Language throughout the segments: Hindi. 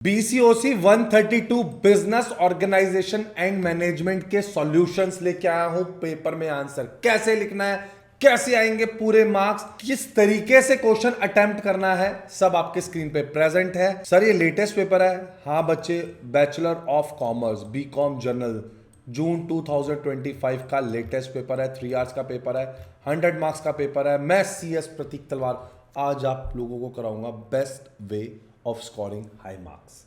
BCOC 132 business organisation and management के सॉल्यूशंस लेके आया हूं पेपर में। आंसर कैसे लिखना है, कैसे आएंगे पूरे मार्क्स, किस तरीके से क्वेश्चन अटेम्प्ट करना है, सब आपके स्क्रीन पे प्रेजेंट है। सर ये लेटेस्ट पेपर है। हाँ बच्चे, bachelor of commerce BCom general June 2025 का लेटेस्ट पेपर है। 3 आवर्स का पेपर है, 100 मार्क्स का पेपर है। मैं CS प्रतीक तलवार आज आप लोगों को कराऊंगा best way of scoring high marks.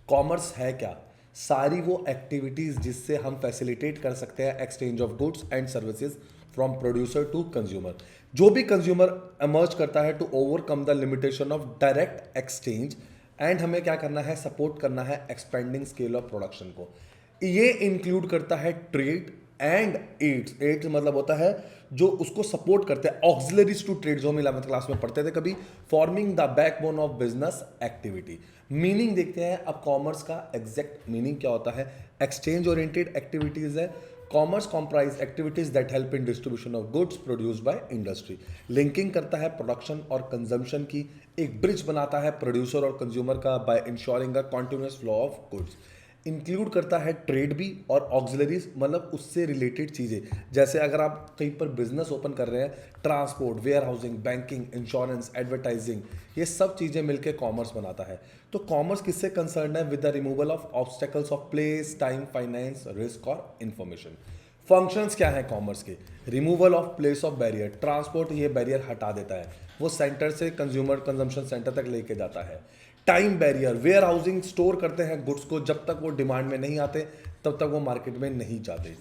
Commerce है क्या? सारी वो एक्टिविटीज जिससे हम फैसिलिटेट कर सकते हैं exchange of goods and services from producer to consumer. जो भी कंज्यूमर एमर्ज करता है to overcome the limitation of direct exchange, and हमें क्या करना है, सपोर्ट करना है एक्सपेंडिंग स्केल ऑफ प्रोडक्शन को। ये इंक्लूड करता है ट्रेड एंड एड्स। एड्स मतलब होता है जो उसको सपोर्ट करते हैं, ऑक्सिलरीज टू ट्रेड, जो हम 11th क्लास में पढ़ते थे कभी। Forming the backbone of business activity. Meaning देखते हैं अब कॉमर्स का एग्जैक्ट मीनिंग क्या होता है। एक्सचेंज ओरिएंटेड एक्टिविटीज है। Commerce comprise activities that help in distribution of goods produced by industry. Linking करता है प्रोडक्शन और कंजम्पशन की, एक ब्रिज बनाता है प्रोड्यूसर और कंज्यूमर का by ensuring a continuous flow of goods. Include करता है ट्रेड भी और ऑक्सिलरीज, मतलब उससे रिलेटेड चीज़ें। जैसे अगर आप कहीं पर बिजनेस ओपन कर रहे हैं, transport, warehousing, banking, insurance, advertising, ये सब चीज़ें मिलकर कॉमर्स बनाता है। तो कॉमर्स किससे कंसर्न है? With the removal of obstacles of place, time, finance, risk और इंफॉर्मेशन। फंक्शंस क्या है कॉमर्स के? Removal of place of barrier. Transport ये बैरियर हटा देता है, वो सेंटर से कंज्यूमर कंजम्पशन सेंटर तक लेके जाता है। Time barrier, warehousing, store करते हैं गुड्स को, जब तक वो डिमांड में नहीं आते तब तक वो मार्केट में नहीं जाते।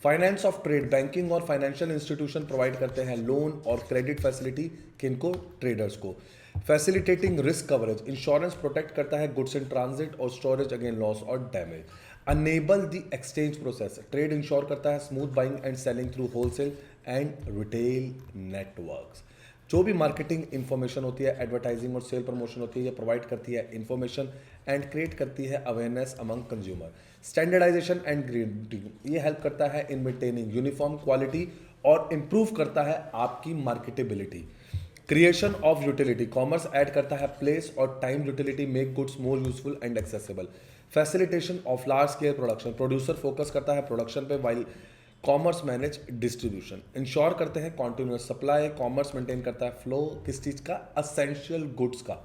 फाइनेंस ऑफ ट्रेड, बैंकिंग और फाइनेंशियल इंस्टीट्यूशन प्रोवाइड करते हैं लोन और क्रेडिट फैसिलिटी किनको? ट्रेडर्स को। Facilitating risk coverage, insurance protect करता है गुड्स इन ट्रांजिट और स्टोरेज अगेंस्ट लॉस और damage. Enable the exchange process, trade ensure करता है smooth buying and selling through wholesale and retail networks. जो भी मार्केटिंग इंफॉर्मेशन होती है, एडवर्टाइजिंग और सेल प्रमोशन होती है, ये प्रोवाइड करती है इंफॉर्मेशन एंड क्रिएट करती है awareness among consumer. Standardisation and grading, ये हेल्प करता है इन मेंटेनिंग यूनिफॉर्म क्वालिटी और इंप्रूव करता है आपकी marketability. Creation of utility, commerce add करता है प्लेस और time utility, make goods more useful and accessible. Facilitation of large scale production, producer focus करता है प्रोडक्शन पे while commerce manage distribution. Ensure करते हैं कॉन्टिन्यूस सप्लाई, कॉमर्स मेंटेन करता है फ्लो किस चीज़ का? असेंशियल गुड्स का।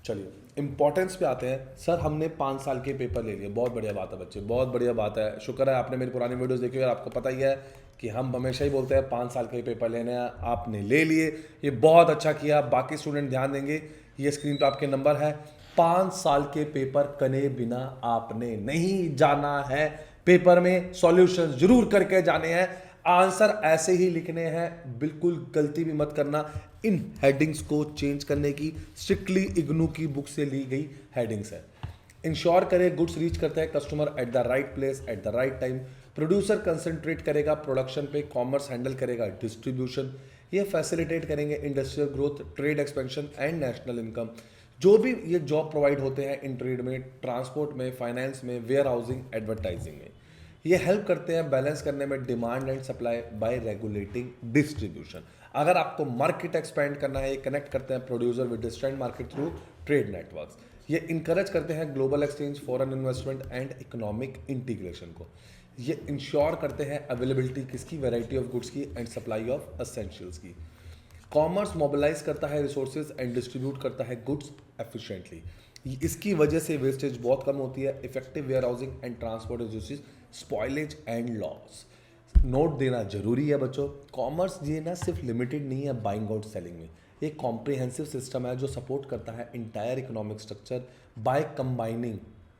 चलिए इंपॉर्टेंस पे आते हैं। सर हमने 5 साल के पेपर ले लिए, बहुत बढ़िया बात है बच्चे, बहुत बढ़िया बात है। शुक्र है आपने मेरी पुरानी वीडियोस देखी और आपको पता ही है कि हम हमेशा ही बोलते हैं 5 साल के पेपर लेने हैं, आपने ले लिए, ये बहुत अच्छा किया। बाकी स्टूडेंट ध्यान देंगे, ये स्क्रीन पे आपके नंबर है। 5 साल के पेपर कने बिना आपने नहीं जाना है। पेपर में सॉल्यूशंस जरूर करके जाने हैं, आंसर ऐसे ही लिखने हैं, बिल्कुल गलती भी मत करना। इन हेडिंग्स को चेंज करने की स्ट्रिक्टली इग्नू की बुक से ली गई हेडिंग्स है। इंश्योर करे गुड्स रीच करते हैं customer at the right place at the right time. Producer concentrate करेगा प्रोडक्शन पे, कॉमर्स हैंडल करेगा डिस्ट्रीब्यूशन। ये फैसिलिटेट करेंगे industrial growth, trade expansion and national income. जो भी ये जॉब प्रोवाइड होते हैं इन ट्रेड में, ट्रांसपोर्ट में, फाइनेंस में, वेयर हाउसिंग, एडवर्टाइजिंग में, ये हेल्प करते हैं बैलेंस करने में demand and supply bye regulating distribution. अगर आपको मार्केट एक्सपेंड करना है, ये कनेक्ट करते हैं producer with distant market through trade networks. ये इंकरेज करते हैं global exchange, foreign investment and economic integration को। ये इंश्योर करते हैं अवेलेबिलिटी किसकी? वैरायटी ऑफ गुड्स की एंड सप्लाई ऑफ एसेंशियल्स की। कॉमर्स मोबिलाइज करता है रिसोर्सेज एंड डिस्ट्रीब्यूट करता है गुड्स एफिशिएंटली। इसकी वजह से वेस्टेज बहुत कम होती है। Effective warehousing and transport reduces spoilage and loss. Note देना जरूरी है बच्चों, कॉमर्स ये ना सिर्फ लिमिटेड नहीं है बाइंग आउट सेलिंग में, ये कॉम्प्रिहेंसिव सिस्टम है जो सपोर्ट करता है entire economic structure by combining,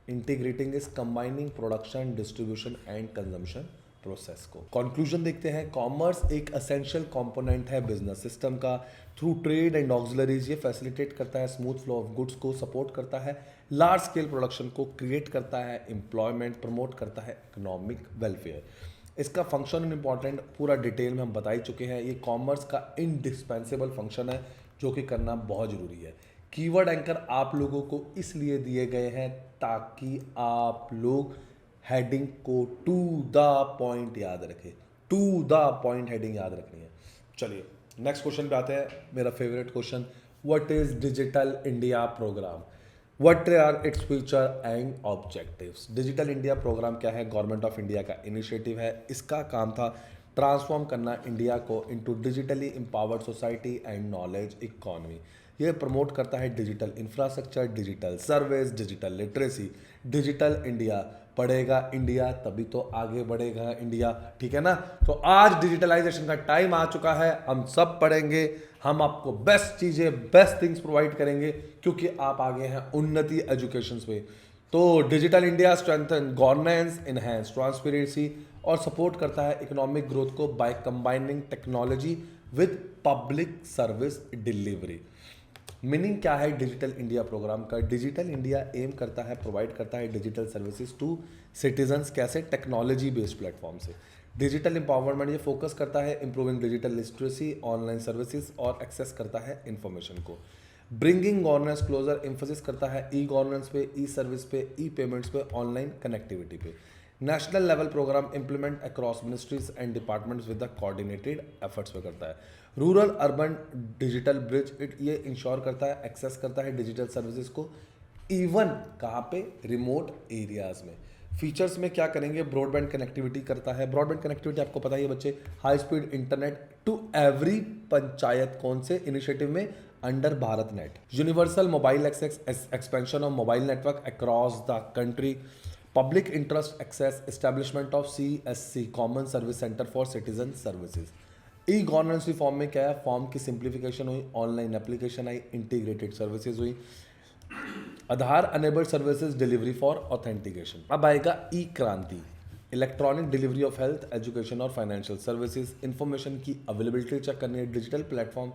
integrating is combining production, distribution and consumption process को। कंक्लूजन देखते हैं, कॉमर्स एक असेंशियल कंपोनेंट है बिजनेस सिस्टम का। थ्रू ट्रेड एंड ऑक्सिलरीज ये फैसिलिटेट करता है स्मूथ फ्लो ऑफ गुड्स को, सपोर्ट करता है लार्ज स्केल प्रोडक्शन को, क्रिएट करता है एम्प्लॉयमेंट, प्रमोट करता है इकोनॉमिक वेलफेयर। इसका फंक्शन इंपॉर्टेंट पूरा डिटेल में हम बता ही चुके हैं। ये कॉमर्स का इनडिस्पेंसेबल फंक्शन है जो कि करना बहुत ज़रूरी है। कीवर्ड एंकर आप लोगों को इसलिए दिए गए हैं ताकि आप लोग हेडिंग को टू द पॉइंट याद रखें, टू द पॉइंट हेडिंग याद रखनी है। चलिए नेक्स्ट क्वेश्चन पे आते हैं, मेरा favourite question, what is digital India programme. What are its future and objectives. Digital India programme क्या है? गवर्नमेंट ऑफ इंडिया का इनिशिएटिव है। इसका काम था ट्रांसफॉर्म करना इंडिया को into digitally empowered society and knowledge economy. ये प्रमोट करता है digital infrastructure, digital service, digital literacy. Digital India, पढ़ेगा इंडिया तभी तो आगे बढ़ेगा इंडिया, ठीक है ना। तो आज डिजिटलाइजेशन का टाइम आ चुका है, हम सब पढ़ेंगे, हम आपको बेस्ट चीजें, बेस्ट थिंग्स प्रोवाइड करेंगे, क्योंकि आप आगे हैं उन्नति एजुकेशन पे। तो digital India strengthen governance, enhance transparency और सपोर्ट करता है इकोनॉमिक ग्रोथ को by combining technology with public service delivery. Meaning क्या है डिजिटल इंडिया प्रोग्राम का? डिजिटल इंडिया एम करता है, प्रोवाइड करता है डिजिटल सर्विसेज टू सिटीजन्स। कैसे? टेक्नोलॉजी बेस्ड प्लेटफॉर्म से। डिजिटल एम्पावरमेंट ये फोकस करता है improving digital literacy, online services और एक्सेस करता है इंफॉर्मेशन को। ब्रिंगिंग गवर्नेंस क्लोजर, एम्फोसिस करता है ई गवर्नेंस पे, ई सर्विस पे, ई पेमेंट्स पे, ऑनलाइन कनेक्टिविटी पे। National level programme implement across ministries and departments with the coordinated efforts पे करता है। रूरल अर्बन डिजिटल ब्रिज ये इंश्योर करता है, एक्सेस करता है डिजिटल सर्विसेज को, इवन कहाँ पे? रिमोट एरियाज में। फीचर्स में क्या करेंगे? ब्रॉडबैंड कनेक्टिविटी करता है। ब्रॉडबैंड कनेक्टिविटी आपको पता ही है बच्चे, high speed internet to every panchayat. कौन से इनिशिएटिव में? Under Bharat net. Universal mobile access, expansion of mobile network across the country. Public interest access, establishment of CSC common service centre for citizen services. E governance reform में क्या है? फॉर्म की सिंप्लीफिकेशन हुई, ऑनलाइन एप्लीकेशन आई, इंटीग्रेटेड सर्विसेज हुई, Aadhaar enabled services delivery for authentication. अब आएगा e Kranti, electronic delivery of health, education और फाइनेंशियल सर्विसेज। इंफॉर्मेशन की अवेलेबिलिटी चेक करनी है, डिजिटल प्लेटफॉर्म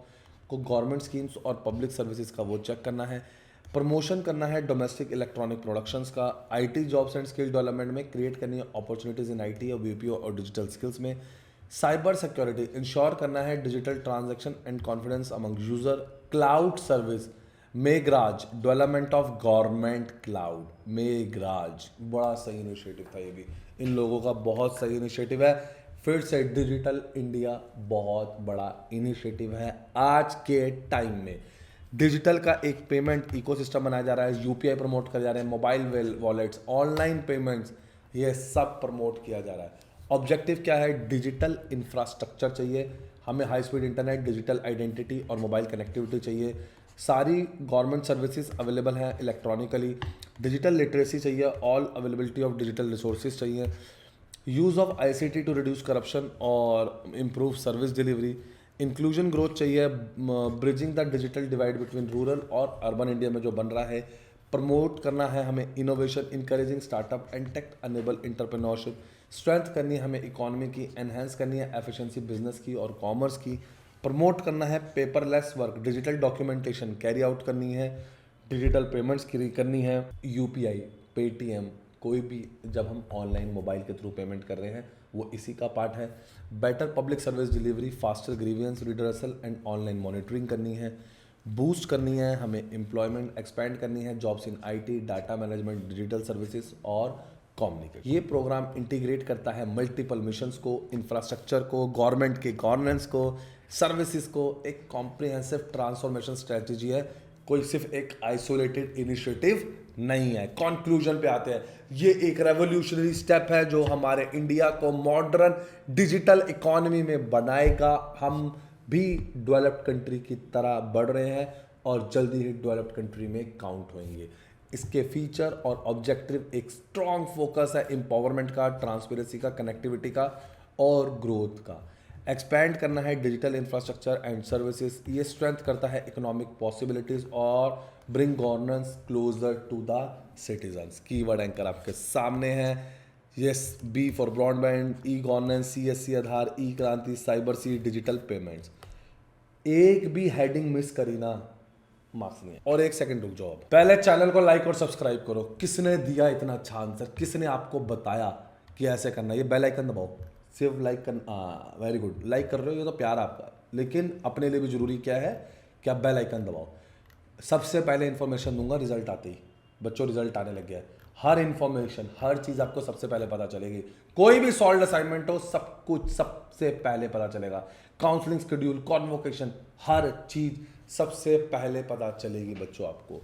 को गवर्नमेंट स्कीम्स और पब्लिक सर्विसेज का वो चेक करना है। प्रमोशन करना है डोमेस्टिक इलेक्ट्रॉनिक प्रोडक्शंस का। IT jobs and skill development में क्रिएट करनी है अपॉर्चुनिटीज इन आईटी और बीपीओ और डिजिटल स्किल्स में। साइबर सिक्योरिटी इंश्योर करना है digital transaction and confidence among user. Cloud service, Meghraj development of government cloud. Meghraj बड़ा सही इनिशिएटिव था, ये भी इन लोगों का बहुत सही इनिशिएटिव है। फिर से डिजिटल इंडिया बहुत बड़ा इनिशिएटिव है आज के टाइम में। डिजिटल का एक पेमेंट इकोसिस्टम बनाया जा रहा है, यूपीआई प्रमोट कर जा रहे हैं, मोबाइल वॉलेट्स, ऑनलाइन पेमेंट्स, ये सब प्रमोट किया जा रहा है। ऑब्जेक्टिव क्या है? डिजिटल इंफ्रास्ट्रक्चर चाहिए हमें, high speed internet, digital identity और मोबाइल कनेक्टिविटी चाहिए। सारी गवर्नमेंट सर्विसेज अवेलेबल हैं इलेक्ट्रॉनिकली। डिजिटल लिटरेसी चाहिए, all availability of digital resources चाहिए। Use of ICT to reduce corruption और improve service delivery. Inclusion growth चाहिए, bridging the digital divide between rural और अर्बन इंडिया में जो बन रहा है। प्रमोट करना है हमें innovation, encouraging startup and tech enable entrepreneurship. Strength करनी है हमें इकोनॉमी की, एनहेंस करनी है एफिशिएंसी बिजनेस की और कॉमर्स की। प्रमोट करना है paperless work, digital documentation carry out करनी है, डिजिटल पेमेंट्स करनी है। यूपीआई, पेटीएम, कोई भी जब हम ऑनलाइन मोबाइल के थ्रू पेमेंट कर रहे हैं वो इसी का पार्ट है। Better public service delivery, faster grievance redressal and online monitoring करनी है। बूस्ट करनी है हमें एम्प्लॉयमेंट, एक्सपैंड करनी है jobs in IT, data management, digital services और कम्युनिकेशन। ये प्रोग्राम इंटीग्रेट करता है मल्टीपल मिशंस को, इंफ्रास्ट्रक्चर को, गवर्नमेंट के गवर्नेंस को, सर्विसेज को। एक कॉम्प्रिहेंसिव ट्रांसफॉर्मेशन स्ट्रेटजी है, कोई सिर्फ एक आइसोलेटेड इनिशिएटिव नहीं है। कंक्लूजन पे आते हैं, ये एक रेवोल्यूशनरी स्टेप है जो हमारे इंडिया को मॉडर्न डिजिटल इकोनॉमी में बनाएगा। हम भी डेवलप्ड कंट्री की तरह बढ़ रहे हैं और जल्दी ही डेवलप्ड कंट्री में काउंट होंगे। इसके फीचर और ऑब्जेक्टिव एक स्ट्रॉन्ग फोकस है एम्पावरमेंट का, ट्रांसपेरेंसी का, कनेक्टिविटी का और ग्रोथ का। एक्सपैंड करना है डिजिटल इंफ्रास्ट्रक्चर एंड सर्विसेज, ये स्ट्रेंथ करता है इकोनॉमिक पॉसिबिलिटीज और bring governance closer to the citizens. Keyword anchor आपके सामने है। Yes, B for broadband, E governance, CSC Aadhaar, E Kranti, cyber C, digital payments. एक भी हेडिंग मिस करी ना, मार्क्स नहीं है। और एक सेकंड रुक जाओ, पहले चैनल को लाइक और सब्सक्राइब करो। किसने दिया इतना अच्छा आंसर? किसने आपको बताया कि ऐसे करना? ये बेल आइकन दबाओ, सिर्फ लाइक करना। वेरी गुड, लाइक कर रहे हो, ये तो प्यार आपका। लेकिन अपने लिए भी जरूरी क्या है कि आप बेल आइकन दबाओ। सबसे पहले इन्फॉर्मेशन दूंगा रिजल्ट आते ही। बच्चों रिजल्ट आने लग गया है, हर इन्फॉर्मेशन, हर चीज़ आपको सबसे पहले पता चलेगी। कोई भी सॉल्व असाइनमेंट हो, सब कुछ सबसे पहले पता चलेगा। काउंसलिंग शेड्यूल, कॉन्वोकेशन, हर चीज़ सबसे पहले पता चलेगी बच्चों आपको।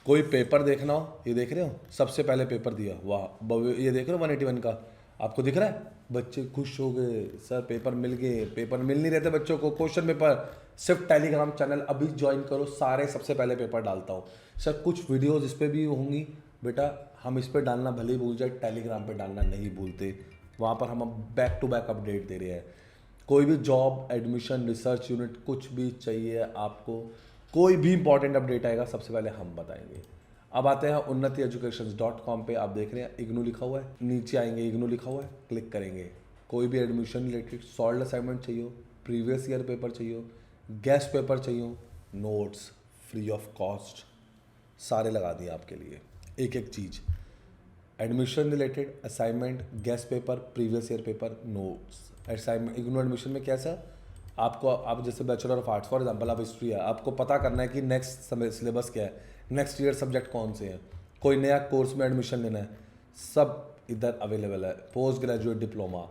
कोई पेपर देखना हो, ये देख रहे हो, सबसे पहले पेपर दिया, वाह, ये देख रहे हो 181 का, आपको दिख रहा है, बच्चे खुश हो गए, सर पेपर मिल गए। पेपर मिल नहीं रहते बच्चों को, क्वेश्चन पेपर, सिर्फ टेलीग्राम चैनल अभी ज्वाइन करो, सारे सबसे पहले पेपर डालता हूँ सर। कुछ वीडियोस इस पर भी होंगी बेटा, हम इस पर डालना भले ही भूल जाए, टेलीग्राम पे डालना नहीं भूलते, वहाँ पर हम बैक टू बैक अपडेट दे रहे हैं। कोई भी जॉब, एडमिशन, रिसर्च यूनिट, कुछ भी चाहिए आपको, कोई भी इंपॉर्टेंट अपडेट आएगा सबसे पहले हम बताएंगे। अब आते हैं unnatieducations.com पे, आप देख रहे हैं इग्नू लिखा हुआ है, नीचे आएंगे इग्नू लिखा हुआ है, क्लिक करेंगे। कोई भी एडमिशन रिलेटेड सॉल्व असाइनमेंट चाहिए, प्रीवियस ईयर पेपर चाहिए, गेस्ट पेपर चाहिए, नोट्स फ्री ऑफ कॉस्ट सारे लगा दिए आपके लिए, एक एक चीज़, admission related, assignment, guess paper, previous year paper, notes. Assignment IGNOU admission में कैसा, आपको, आप जैसे bachelor of arts for example आप हिस्ट्री है, आपको पता करना है कि नेक्स्ट सिलेबस क्या है, नेक्स्ट ईयर सब्जेक्ट कौन से हैं, कोई नया कोर्स में एडमिशन लेना है, सब इधर अवेलेबल है। Post graduate diploma,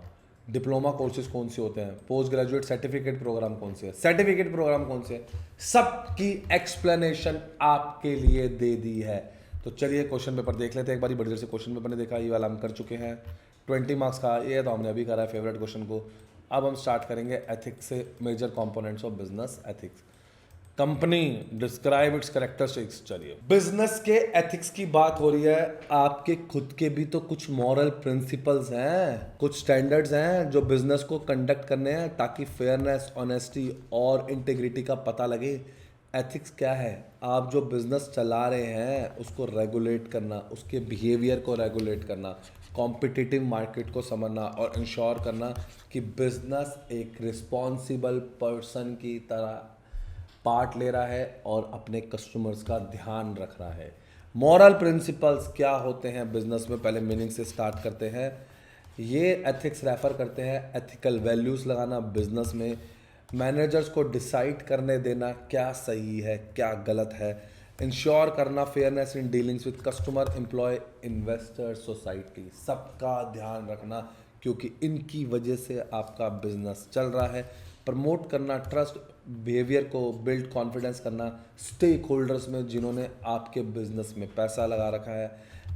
diploma courses कौन से होते हैं, पोस्ट ग्रेजुएट सर्टिफिकेट प्रोग्राम कौन से है, सर्टिफिकेट प्रोग्राम कौन से है, सब की एक्सप्लेनेशन आपके लिए दे दी है। तो चलिए क्वेश्चन पेपर देख लेते हैं एक बार, बड़ी देर से क्वेश्चन पेपर ने देखा, ये वाला हम कर चुके हैं 20 मार्क्स का, ये तो हमने अभी करा है फेवरेट क्वेश्चन को। अब हम स्टार्ट करेंगे एथिक्स से, major components of business ethics. Company describe its characteristics. चलिए, बिजनेस के एथिक्स की बात हो रही है, आपके खुद के भी तो कुछ मॉरल प्रिंसिपल्स हैं, कुछ स्टैंडर्ड्स हैं जो बिजनेस को कंडक्ट करने हैं, ताकि फेयरनेस, ऑनेस्टी और इंटीग्रिटी का पता लगे। एथिक्स क्या है, आप जो बिजनेस चला रहे हैं उसको रेगुलेट करना, उसके बिहेवियर को रेगुलेट करना, कॉम्पिटिटिव मार्केट को समझना और इंश्योर करना कि बिजनेस एक रिस्पॉन्सिबल पर्सन की तरह पार्ट ले रहा है और अपने कस्टमर्स का ध्यान रख रहा है। मॉरल प्रिंसिपल्स क्या होते हैं बिजनेस में, पहले मीनिंग से स्टार्ट करते हैं। ये एथिक्स रेफर करते हैं एथिकल वैल्यूज़ लगाना बिजनेस में, मैनेजर्स को डिसाइड करने देना क्या सही है क्या गलत है, इंश्योर करना fairness in dealings with customer, employee, investor, society, सबका ध्यान रखना क्योंकि इनकी वजह से आपका बिजनेस चल रहा है। प्रमोट करना ट्रस्ट बिहेवियर को, बिल्ड कॉन्फिडेंस करना स्टेक होल्डर्स में जिन्होंने आपके बिजनेस में पैसा लगा रखा है,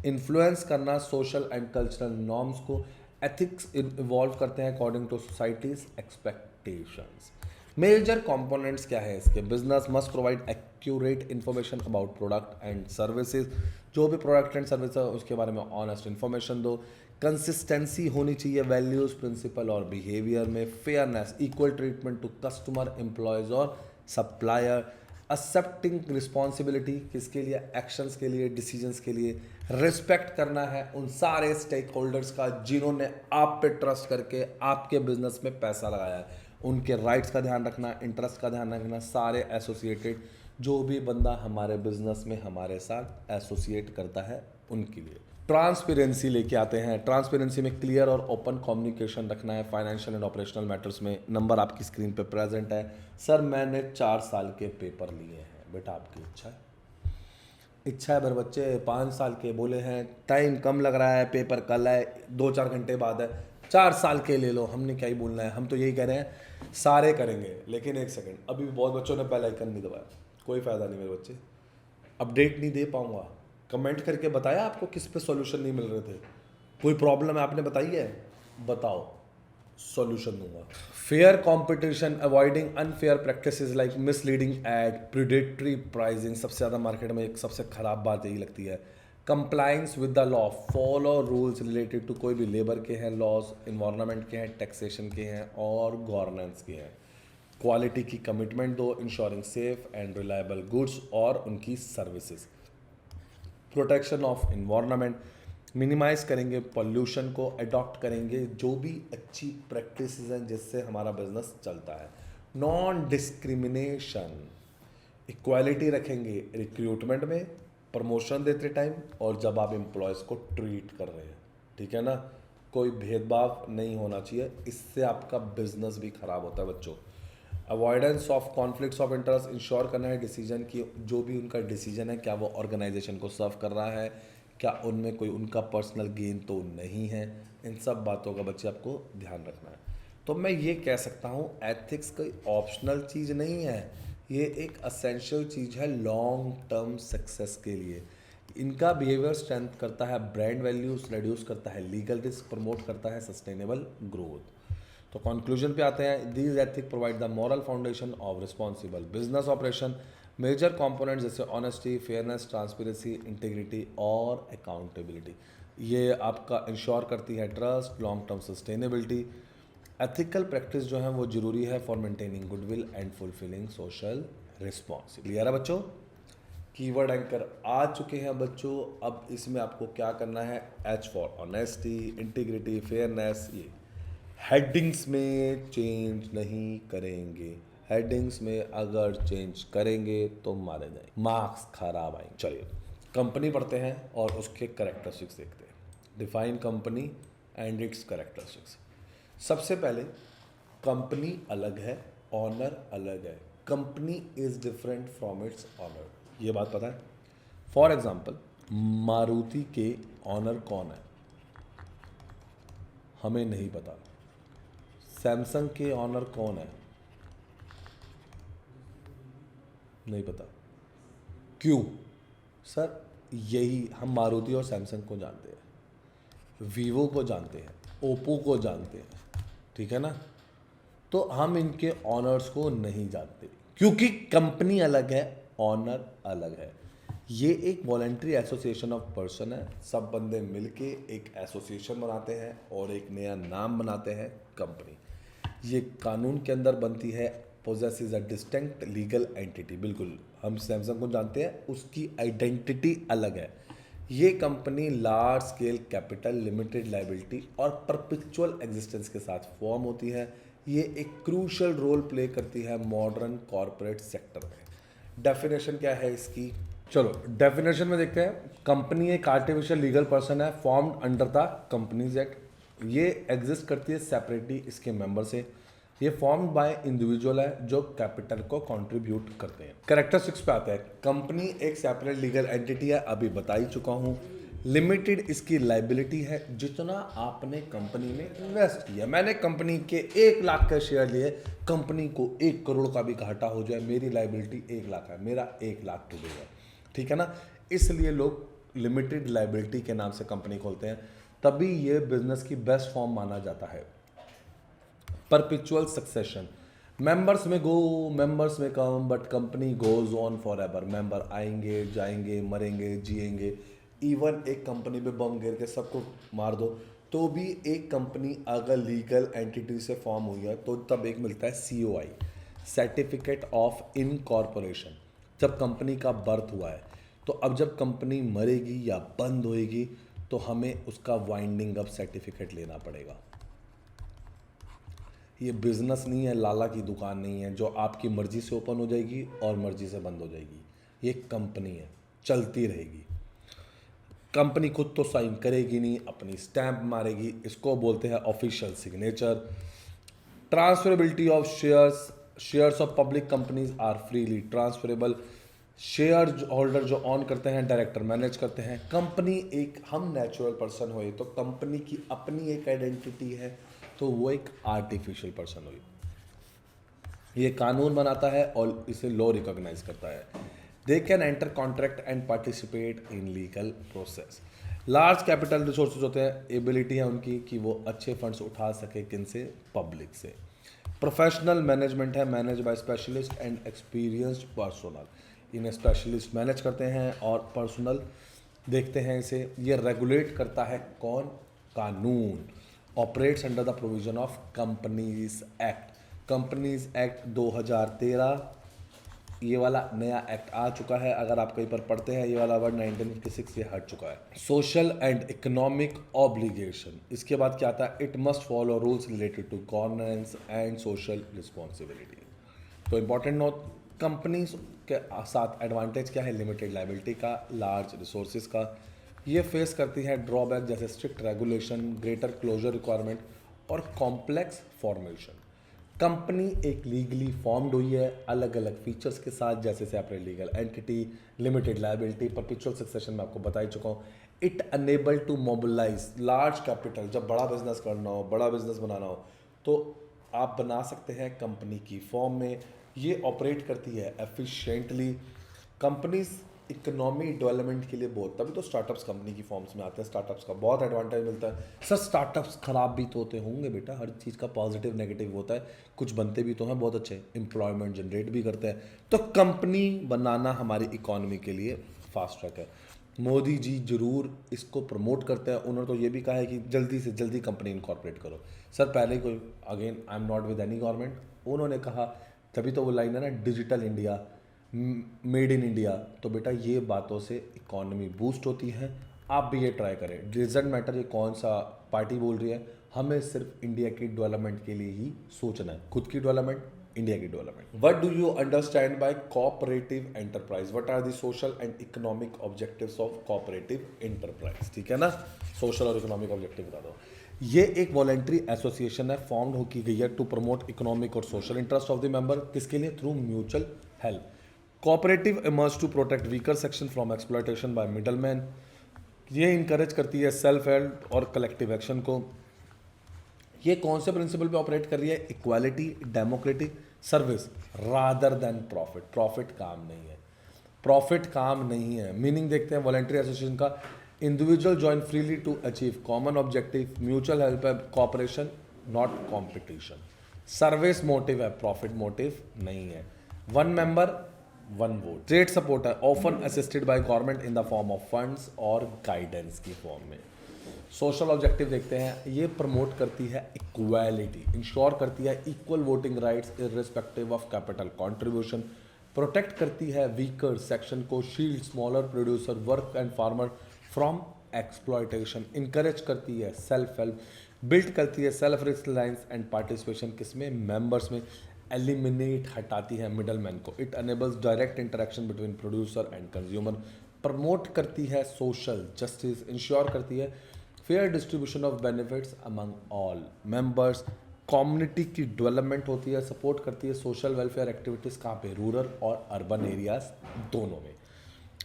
इन्फ्लुएंस करना सोशल एंड कल्चरल नॉर्म्स को। एथिक्स इवॉल्व करते हैं according to society's expectations. Major components क्या है इसके, business must provide accurate information about product and services, जो भी प्रोडक्ट एंड सर्विस है उसके बारे में ऑनेस्ट इन्फॉर्मेशन दो। कंसिस्टेंसी होनी चाहिए वैल्यूज, प्रिंसिपल और बिहेवियर में। Fairness, equal treatment to customer, employees और सप्लायर। एक्सेप्टिंग रिस्पॉन्सिबिलिटी, किसके लिए, एक्शंस के लिए, डिसीजंस के लिए। रिस्पेक्ट करना है उन सारे स्टेक होल्डर्स का जिन्होंने आप पे ट्रस्ट करके आपके बिजनेस में पैसा लगाया है, उनके राइट्स का ध्यान रखना, इंटरेस्ट का ध्यान रखना, सारे एसोसिएटेड जो भी बंदा हमारे बिजनेस में हमारे साथ एसोसिएट करता है उनके लिए। ट्रांसपेरेंसी लेके आते हैं, ट्रांसपेरेंसी में क्लियर और ओपन कम्युनिकेशन रखना है फाइनेंशियल एंड ऑपरेशनल मैटर्स में। नंबर आपकी स्क्रीन पे प्रेजेंट है। सर मैंने 4 साल के पेपर लिए हैं, बेटा आपकी इच्छा है, इच्छा है, बर बच्चे 5 साल के बोले हैं, टाइम कम लग रहा है, पेपर कल है, 2-4 घंटे बाद है, 4 साल के ले लो, हमने क्या ही बोलना है, हम तो यही कह रहे हैं सारे करेंगे। लेकिन एक सेकंड, अभी भी बहुत बच्चों ने पहला आइकन नहीं दबाया, कोई फ़ायदा नहीं मेरे बच्चे, अपडेट नहीं दे पाऊँगा। कमेंट करके बताया आपको किस पे सॉल्यूशन नहीं मिल रहे थे, कोई प्रॉब्लम है आपने बताई है, बताओ, सॉल्यूशन दूंगा। Fair competition, avoiding unfair practices like misleading ad, predatory pricing, सबसे ज़्यादा मार्केट में एक सबसे ख़राब बात यही लगती है। Compliance with the law, follow rules related to कोई भी लेबर के हैं लॉज, इन्वायरमेंट के हैं, टैक्सेशन के हैं और गवर्नेंस के हैं। क्वालिटी की कमिटमेंट दो, ensuring safe and reliable goods और उनकी services. Protection of environment, minimise करेंगे पॉल्यूशन को, अडॉप्ट करेंगे जो भी अच्छी प्रैक्टिसेस हैं जिससे हमारा बिजनेस चलता है। नॉन डिस्क्रिमिनेशन, इक्वालिटी रखेंगे रिक्रूटमेंट में, प्रमोशन देते टाइम और जब आप एम्प्लॉयज़ को ट्रीट कर रहे हैं, ठीक है ना, कोई भेदभाव नहीं होना चाहिए, इससे आपका बिजनेस भी खराब होता है बच्चों। Avoidance of conflicts of interest, ensure करना है डिसीजन की जो भी उनका डिसीजन है क्या वो ऑर्गेनाइजेशन को सर्व कर रहा है, क्या उनमें कोई उनका पर्सनल गेन तो नहीं है, इन सब बातों का बच्चे आपको ध्यान रखना है। तो मैं ये कह सकता हूँ एथिक्स कोई ऑप्शनल चीज़ नहीं है, ये एक असेंशियल चीज़ है लॉन्ग टर्म सक्सेस के लिए। इनका बिहेवियर स्ट्रेंथ करता है ब्रांड वैल्यूज, रिड्यूस करता है लीगल रिस्क, प्रमोट करता है सस्टेनेबल ग्रोथ। तो कंक्लूजन पे आते हैं, these ethic provide the moral foundation of responsible business operation. Major components जैसे ऑनेस्टी, फेयरनेस, ट्रांसपेरेंसी, इंटीग्रिटी और अकाउंटेबिलिटी, ये आपका इंश्योर करती है trust, long term sustainability. Ethical practice जो है वो जरूरी है for maintaining goodwill and fulfilling social responsibility. Clear है बच्चों? कीवर्ड एंकर आ चुके हैं बच्चों। अब इसमें आपको क्या करना है, H for honesty, integrity, fairness, ये हेडिंग्स में चेंज नहीं करेंगे। हेडिंग्स में अगर चेंज करेंगे तो मारे जाए, मार्क्स खराब आएंगे। चलिए कंपनी पढ़ते हैं और उसके करेक्टरिस्टिक्स देखते हैं। Define company and its characteristics. सबसे पहले कंपनी अलग है, ऑनर अलग है। Company is different from its owner, ये बात पता है? फॉर एग्जाम्पल मारुति के ऑनर कौन है? हमें नहीं पता। सैमसंग के ऑनर कौन है? नहीं पता। क्यों? सर यही हम मारुति और सैमसंग को जानते हैं, वीवो को जानते हैं, ओप्पो को जानते हैं, ठीक है ना? तो हम इनके ऑनर्स को नहीं जानते क्योंकि कंपनी अलग है, ऑनर अलग है। ये एक वॉलंटरी एसोसिएशन ऑफ पर्सन है, सब बंदे मिलके एक एसोसिएशन बनाते हैं और एक नया नाम बनाते हैं कंपनी। ये कानून के अंदर बनती है, possesses a distinct legal entity. बिल्कुल हम सैमसंग को जानते हैं, उसकी आइडेंटिटी अलग है। ये company large scale capital, limited liability और परपेचुअल एग्जिस्टेंस के साथ फॉर्म होती है। ये एक क्रूशल रोल प्ले करती है मॉडर्न कॉरपोरेट सेक्टर में। डेफिनेशन क्या है इसकी? चलो डेफिनेशन में देखते हैं। कंपनी एक आर्टिफिशियल लीगल पर्सन है formed under the companies act. ये एग्जिस्ट करती है सेपरेटली इसके मेंबर से। ये फॉर्म्ड बाय इंडिविजुअल है जो कैपिटल को कंट्रीब्यूट करते हैं। कैरेक्टरिस्टिक्स पे आते हैं। कंपनी एक सेपरेट लीगल एंटिटी है, अभी बता ही चुका हूँ। लिमिटेड इसकी लाइबिलिटी है, जितना आपने कंपनी में इन्वेस्ट किया। मैंने कंपनी के 1 लाख का शेयर लिए, कंपनी को 1 करोड़ का भी घाटा हो जाए, मेरी लाइबिलिटी 1 लाख है, मेरा 1 लाख डूबेगा, ठीक है ना? इसलिए लोग लिमिटेड लाइबिलिटी के नाम से कंपनी खोलते हैं, तभी ये बिजनेस की बेस्ट फॉर्म माना जाता है। परपेचुअल सक्सेशन, मेंबर्स में go members may come, but company goes on forever. Member आएंगे जाएंगे, मरेंगे जिएंगे। इवन एक कंपनी पे बम गिर के सबको मार दो तो भी एक कंपनी अगर लीगल एंटिटी से फॉर्म हुई है तो तब एक मिलता है COI, सर्टिफिकेट ऑफ इनकॉर्पोरेशन, जब कंपनी का बर्थ हुआ है। तो अब जब कंपनी मरेगी या बंद होएगी तो हमें उसका वाइंडिंग अप सर्टिफिकेट लेना पड़ेगा। ये बिजनेस नहीं है, लाला की दुकान नहीं है जो आपकी मर्जी से ओपन हो जाएगी और मर्जी से बंद हो जाएगी। ये कंपनी है, चलती रहेगी। कंपनी खुद तो साइन करेगी नहीं, अपनी स्टैंप मारेगी, इसको बोलते हैं official signature. Transferability of shares of public companies are freely transferable. Share holder जो ऑन करते हैं, डायरेक्टर मैनेज करते हैं। कंपनी एक, हम नेचुरल पर्सन हुए तो कंपनी की अपनी एक आइडेंटिटी है, तो वो एक आर्टिफिशियल पर्सन हुई। ये कानून बनाता है और इसे लॉ रिकॉग्नाइज करता है। They can enter contract and participate in legal process. Large capital resources होते हैं, एबिलिटी है उनकी कि वो अच्छे फंड्स उठा सके, किन से? पब्लिक से। प्रोफेशनल मैनेजमेंट है, manage by specialist and experienced personal. इन्हें स्पेशलिस्ट मैनेज करते हैं और पर्सनल देखते हैं इसे। ये रेगुलेट करता है कौन? कानून। Operates under the provision of companies act. Companies act 2013, ये वाला नया एक्ट आ चुका है। अगर आप कहीं पर पढ़ते हैं ये वाला वर्ड 1956 से हट चुका है। सोशल एंड इकोनॉमिक ऑब्लिगेशन, इसके बाद क्या आता है? It must follow rules related to governance and social responsibility. तो इंपॉर्टेंट नोट, कंपनीज के साथ एडवांटेज क्या है? लिमिटेड लाइबिलिटी का, लार्ज रिसोर्सेज का। ये फेस करती है ड्रॉबैक जैसे strict regulation, greater closure requirement और कॉम्प्लेक्स फॉर्मेशन। कंपनी एक लीगली फॉर्म्ड हुई है अलग अलग फीचर्स के साथ, जैसे separate legal entity, limited liability, perpetual succession में आपको बता ही चुका हूँ। It unable to mobilise large capital. जब बड़ा बिजनेस करना हो, बड़ा बिजनेस बनाना हो तो आप बना सकते हैं कंपनी की फॉर्म में, ये ऑपरेट करती है एफिशिएंटली। कंपनीज इकोनॉमी डेवलपमेंट के लिए बहुत, तभी तो स्टार्टअप्स कंपनी की फॉर्म्स में आते हैं। स्टार्टअप्स का बहुत एडवांटेज मिलता है। सर स्टार्टअप्स खराब भी तो होते होंगे बेटा, हर चीज़ का पॉजिटिव नेगेटिव होता है, कुछ बनते भी तो हैं बहुत अच्छे, एम्प्लॉयमेंट जनरेट भी करते हैं। तो कंपनी बनाना हमारी इकोनॉमी के लिए फास्ट ट्रैक है। मोदी जी जरूर इसको प्रमोट करते हैं। उन्होंने तो ये भी कहा है कि जल्दी से जल्दी कंपनी इनकॉर्पोरेट करो। सर पहले ही कोई, again I am not with any government, उन्होंने कहा, तभी तो वो लाइन है ना, digital India, made in India. तो बेटा ये बातों से इकोनॉमी बूस्ट होती है। आप भी ये ट्राई करें, डजेंट मैटर ये कौन सा पार्टी बोल रही है, हमें सिर्फ इंडिया की डेवलपमेंट के लिए ही सोचना है, खुद की डेवलपमेंट, इंडिया की development. What do you understand by cooperative enterprise, what are the social and economic objectives of cooperative enterprise? ठीक है ना, सोशल और इकोनॉमिक ऑब्जेक्टिव बता दो। ये एक वॉलेंट्री एसोसिएशन है, फॉर्म हो की गई है टू प्रमोट इकोनॉमिक और social interest of the member. किसके लिए? Through mutual help. Cooperative emerge to protect weaker section from exploitation by middleman. ये इनकरेज करती है सेल्फ हेल्प और कलेक्टिव एक्शन को। ये कौन से प्रिंसिपल पे ऑपरेट कर रही है? Equality, democratic service rather than profit. Profit काम नहीं है, प्रॉफिट काम नहीं है। मीनिंग देखते हैं वॉलेंट्री एसोसिएशन का, individual join freely to achieve common objective, mutual help है, cooperation not competition. Service motive है, प्रॉफिट मोटिव नहीं है। One member one vote. State support है, often assisted by government in the form of funds और गाइडेंस की फॉर्म में। सोशल ऑब्जेक्टिव देखते हैं, ये प्रमोट करती है इक्वालिटी, इंश्योर करती है equal voting rights irrespective of capital contribution, protect करती है वीकर सेक्शन को, shield smaller producer, work and farmer from exploitation, encourage करती है सेल्फ हेल्प, बिल्ड करती है सेल्फ रिलायंस एंड पार्टिसिपेशन, किसमें? मेंबर्स में। एलिमिनेट हटाती है मिडल मैन को, it enables direct interaction between producer and consumer, promote करती है सोशल जस्टिस, इंश्योर करती है fair distribution of benefits among all members, community की डेवलपमेंट होती है, सपोर्ट करती है सोशल वेलफेयर एक्टिविटीज़, कहाँ पे? रूरल और अर्बन एरियाज दोनों में।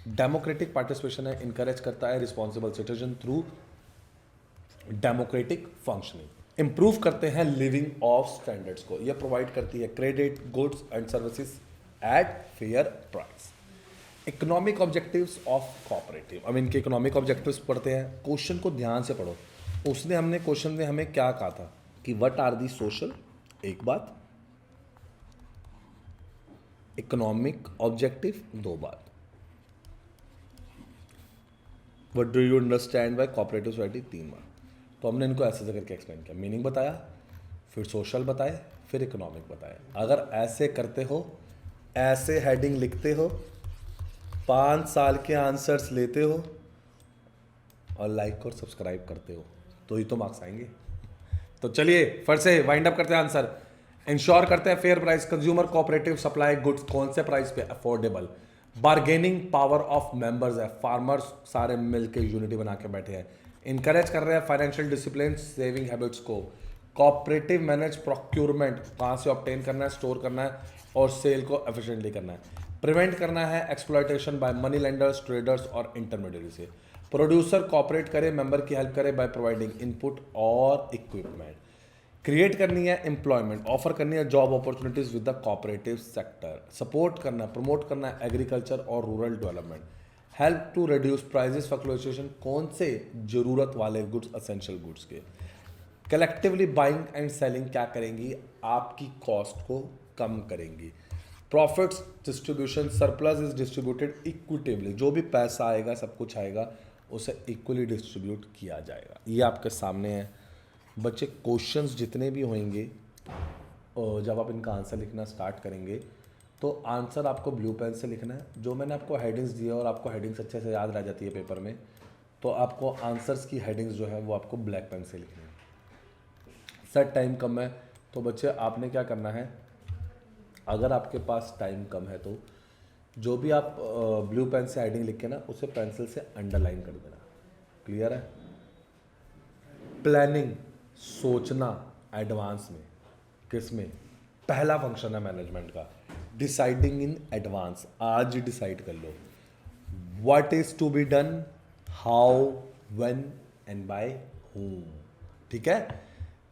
डेमोक्रेटिक पार्टिसिपेशन है, इंकरेज करता है responsible citizen through democratic functioning, improve करते हैं लिविंग ऑफ स्टैंडर्ड्स को, यह प्रोवाइड करती है credit, goods and services at fair price. Economic objectives of cooperative, अब इनके इकोनॉमिक ऑब्जेक्टिव्स पढ़ते हैं। क्वेश्चन को ध्यान से पढ़ो, उसने क्वेश्चन में हमें क्या कहा था कि व्हाट आर दी सोशल, एक बात, इकोनॉमिक ऑब्जेक्टिव दो बात, what do you understand by cooperative society तीन बात। तो हमने इनको ऐसे ऐसे करके एक्सप्लेन किया, मीनिंग बताया, फिर सोशल बताए, फिर इकोनॉमिक बताए। अगर ऐसे करते हो, ऐसे हेडिंग लिखते हो, 5 साल के आंसर्स लेते हो और लाइक और सब्सक्राइब करते हो, तो ही तो मार्क्स आएंगे। तो चलिए फिर से वाइंड अप करते हैं आंसर। इंश्योर करते हैं fair price, consumer cooperative supply goods, कौन से प्राइस पे? Affordable. Bargaining power of members है, फार्मर्स सारे मिलकर यूनिटी बना के बैठे हैं। इंकरेज कर रहे हैं फाइनेंशियल डिसिप्लिन, सेविंग हैबिट्स को। कोऑपरेटिव मैनेज प्रोक्यूरमेंट, कहाँ से ऑब्टेन करना है, स्टोर करना है और सेल को एफिशिएंटली करना है। प्रिवेंट करना है exploitation by money lenders, traders और इंटरमीडियरी से। प्रोड्यूसर कॉपरेट करे, मेंबर की हेल्प करे बाय प्रोवाइडिंग इनपुट और इक्विपमेंट। क्रिएट करनी है एम्प्लॉयमेंट, ऑफर करनी है job opportunities with the cooperative sector. Support करना है, प्रमोट करना है एग्रीकल्चर और rural development. Help to reduce prices fluctuation, कौन से? जरूरत वाले गुड्स, असेंशियल गुड्स के। कलेक्टिवली बाइंग एंड सेलिंग क्या करेंगी? आपकी कॉस्ट को कम करेंगी। Profits distribution, surplus is distributed equitably, जो भी पैसा आएगा, सब कुछ आएगा, उसे इक्वली डिस्ट्रीब्यूट किया जाएगा। ये आपके सामने है बच्चे। क्वेश्चंस जितने भी होंगे, जब आप इनका आंसर लिखना स्टार्ट करेंगे तो आंसर आपको ब्लू पेन से लिखना है। जो मैंने आपको हेडिंग्स दिए और आपको हेडिंग्स अच्छे से याद रह जाती है पेपर में, तो आपको आंसर्स की हेडिंग्स जो है वो आपको ब्लैक पेन से लिखनी है। सेट टाइम कम है तो बच्चे आपने क्या करना है, अगर आपके पास टाइम कम है तो जो भी आप ब्लू पेन से हेडिंग लिख के ना, उसे पेंसिल से अंडरलाइन कर देना। क्लियर है? प्लानिंग, सोचना एडवांस में, किस में? पहला फंक्शन है मैनेजमेंट का, डिसाइडिंग इन एडवांस। आज डिसाइड कर लो what is to be done, how, when and by whom। ठीक है?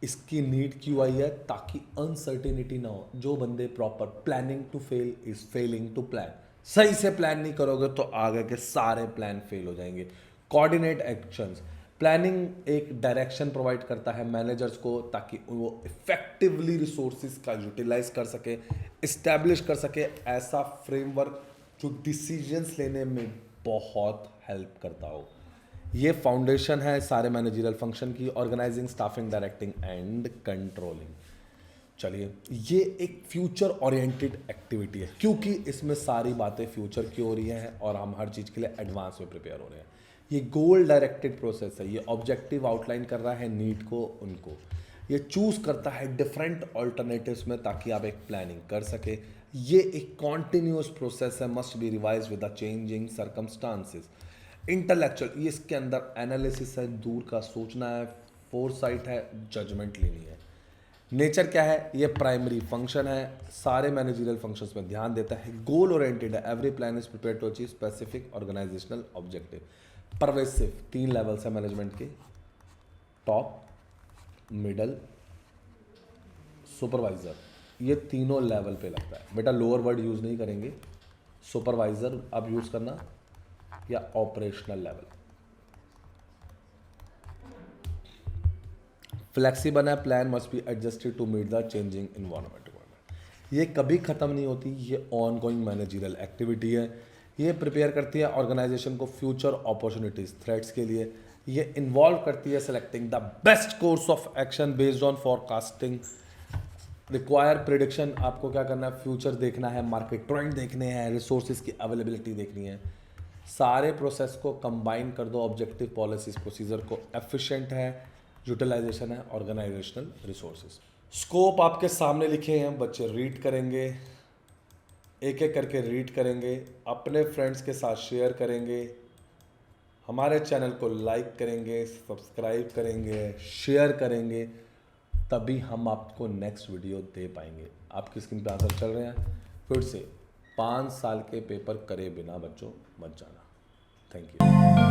इसकी नीड क्यों आई है? ताकि अनसर्टेनिटी ना हो। जो बंदे proper planning to fail is failing to plan, सही से प्लान नहीं करोगे तो आगे के सारे प्लान फेल हो जाएंगे। कोऑर्डिनेट एक्शंस, प्लानिंग एक डायरेक्शन प्रोवाइड करता है मैनेजर्स को ताकि वो इफेक्टिवली रिसोर्सेज का यूटिलाइज कर सके, इस्टेब्लिश कर सके ऐसा फ्रेमवर्क जो डिसीजंस लेने में बहुत हेल्प करता हो। ये फाउंडेशन है सारे मैनेजरियल फंक्शन की, organising, staffing, directing and controlling. चलिए, ये एक फ्यूचर ओरिएंटेड एक्टिविटी है क्योंकि इसमें सारी बातें फ्यूचर की हो रही हैं और हम हर चीज़ के लिए एडवांस में प्रिपेयर हो रहे हैं। ये गोल डायरेक्टेड प्रोसेस है। ये ऑब्जेक्टिव आउटलाइन कर रहा है नीड को, उनको ये चूज करता है डिफरेंट ऑल्टरनेटिव्स में ताकि आप एक प्लानिंग कर सके। ये एक कॉन्टिन्यूस प्रोसेस है, must be revise with the changing circumstances. Intellectual, ये इसके अंदर एनालिसिस है, दूर का सोचना है, फोरसाइट है, जजमेंट लेनी है। नेचर क्या है? ये प्राइमरी फंक्शन है, सारे मैनेजरियल फंक्शंस में ध्यान देता है, गोल ओरिएंटेड है, every plan is prepare to achieve specific organisational objective. Pervasive, 3 levels है मैनेजमेंट के, टॉप, मिडल, सुपरवाइजर। ये तीनों लेवल पे लगता है बेटा, लोअर वर्ड यूज नहीं करेंगे। सुपरवाइजर आप यूज करना या ऑपरेशनल लेवल। फ्लेक्सिबल है, plan must be adjusted to meet the changing environment. ये कभी ख़त्म नहीं होती, ये ऑन गोइंग मैनेजरियल एक्टिविटी है। ये प्रिपेयर करती है ऑर्गेनाइजेशन को फ्यूचर अपॉर्चुनिटीज, थ्रेट्स के लिए। ये इन्वॉल्व करती है selecting the best course of action based on forecasting, require prediction. आपको क्या करना है? फ्यूचर देखना है, मार्केट ट्रेंड देखने हैं, रिसोर्सेज की अवेलेबिलिटी देखनी है। सारे प्रोसेस को कंबाइन कर दो, ऑब्जेक्टिव, पॉलिसीज, प्रोसीजर को एफिशिएंट है, यूटिलाइजेशन है, ऑर्गेनाइजेशनल रिसोर्सेज। स्कोप आपके सामने लिखे हैं, बच्चे रीड करेंगे, एक एक करके रीड करेंगे, अपने फ्रेंड्स के साथ शेयर करेंगे, हमारे चैनल को लाइक करेंगे, सब्सक्राइब करेंगे, शेयर करेंगे, तभी हम आपको नेक्स्ट वीडियो दे पाएंगे। आपकी स्क्रीन पे आंसर चल रहे हैं। फिर से 5 साल के पेपर करे बिना बच्चों मत जाना। Thank you.